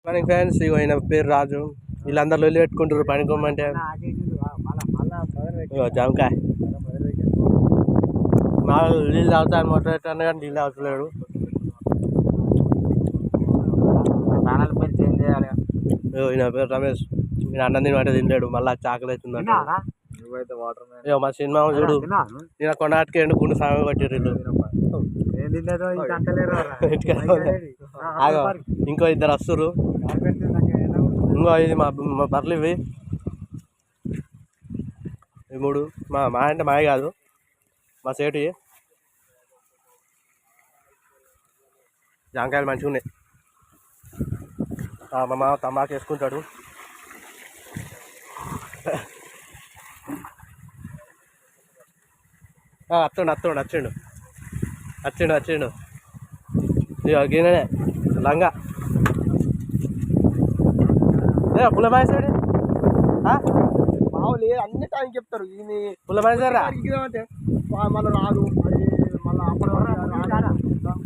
మనకి ఫ్రెండ్స్ ఇగో ఈయన పేరు రాజు. వీళ్ళందరూ లొల్లి పెట్టుకుంటారు పనుకోమంటే. ఇగో జామకాయ మా నీళ్ళు తాగుతాను మొత్తం ఎట్టాను కానీ నీళ్ళు తాగుతలేడు. ఈయన పేరు రమేష్. నేను అన్నం తినమంటే తింటాడు, మళ్ళీ చాకలి అవుతుందంట. ఇక మా సినిమా చూడు, నేను కొన్నాటికి ఎండు గుండు సాగ కొట్టారు వీళ్ళు. ఇంకో ఇద్దరు వస్తురు. ఇంకో ఇది మా బర్రెలు ఇవి 3. మా అంటే మాయ కాదు, మా సేటు. జాంకాయలు మంచిగా ఉన్నాయి. మా మామ తమ్మాకు వేసుకుంటాడు. వచ్చిండు గిన్నెనే లంగా పుల్లబాయి సైడ్ మామూలు అన్ని టైం చెప్తారు. ఈయన పుల్లబాయి సార్ అంటే మళ్ళీ రాదు, అది మళ్ళీ అప్పుడు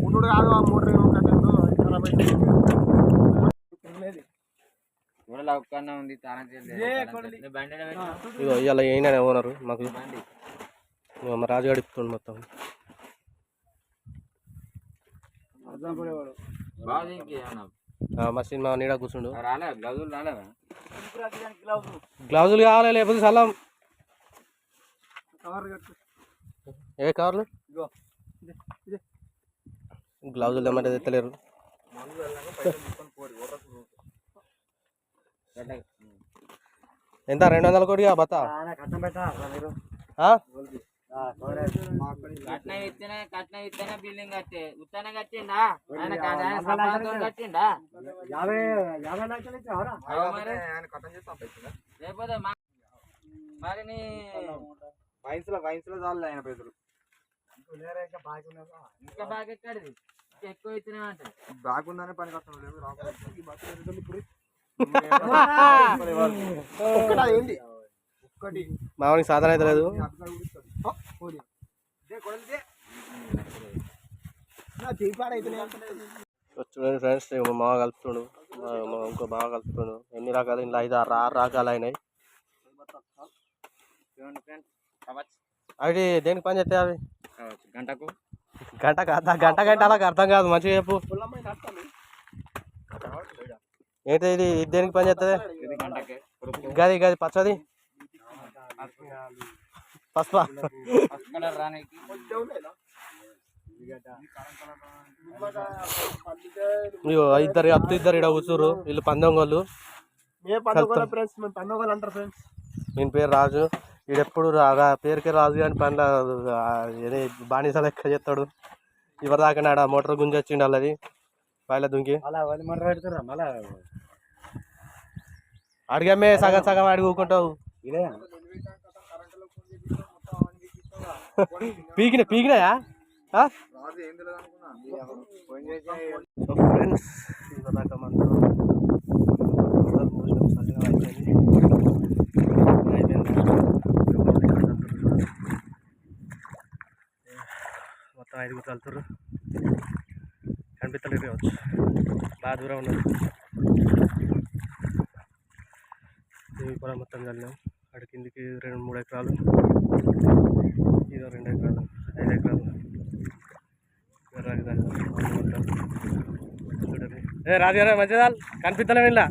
ఉండు కాదు. ఆ మోటార్ ఇగో ఇవాళ అయినా ఓనరు మాకు. మా రాజు గడిపుతుండు మొత్తం. మా సినిమా నీడ కూర్చుండు. గ్లౌజులు కావాలి, లేకపోతే సలం. ఏ కవర్లు? గ్లౌజులు తెమ్మంటే తెత్తలేరు. ఎంత 200 కోటిగా బత్తా? బిల్డింగ్ కట్టే ఉత్తనే కట్టిండా కట్టిండా లేకపోతే మరి వైన్స్ లో చాలు ఆయన పైసలు. ఇంకా బాగా ఎక్కడిది ఎక్కువ ఇచ్చినా అంటే బాగుందనే పని కష్టం లేదు. మామూలుగా సాధన అయితే లేదు. చూడండి ఫ్రెండ్స్, మా మామ కలుపుతుండు, ఇంకో బాగా కలుపుతుండు. ఎన్ని రకాలు? ఇంట్లో 5-6 రకాలు అయినాయి. అవి దేనికి పని చేస్తాయి? అవి గంట అలాగ అర్థం కాదు, మంచిగా చెప్పు. ఏంటి ఇది దేనికి పని చేస్తుంది? గది పచ్చది పసుప. ఇద్దరు ఇడ కూర్చురు. వీళ్ళు పందొంగోళ్ళు. నేను పేరు రాజు. వీడెప్పుడు పేరుకే రాజు కానీ పండ్ల బానిస లెక్క చేస్తాడు. ఇవరి దాకా నాడ మోటార్ గుంజి వచ్చిండు వాళ్ళది పైల దుంకి. అడిగమ్మే సగం అడుగుకుంటావు. పీకినాయా? ఫ్రెండ్స్ ఇవదాకా మనం మొత్తం 5 వెళ్తారు. కనిపిస్తలేదు కావచ్చు, బాగా దూరం ఉన్నది. ఇవి కూడా మొత్తం చల్లాం. అక్కడ కిందికి 2-3 ఎకరాలు, ఇదో 2 ఎకరాలు, 5 ఎకరాలు చూడండి. రాజుగారు మంచిదా కనిపిస్తలేము ఇలా.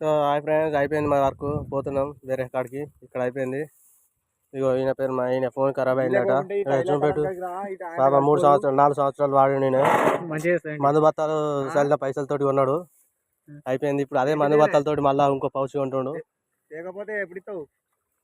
సో హాయ్ ఫ్రెండ్స్, అయిపోయింది మా వర్క్. పోతున్నాం వేరే కాడికి. ఇక్కడ అయిపోయింది. ఇగో ఈయన పేరు ఈయన ఫోన్ ఖరాబ్ అయిందట. చూపెట్టు బాబా 4 సంవత్సరాలు వాడి. నేను మందు బత్తాలు చల్లిన పైసలతోటి కొన్నాడు. అయిపోయింది. ఇప్పుడు అదే మందు బత్తాలతోటి మళ్ళీ ఇంకో పౌచ్ కొంటుండు.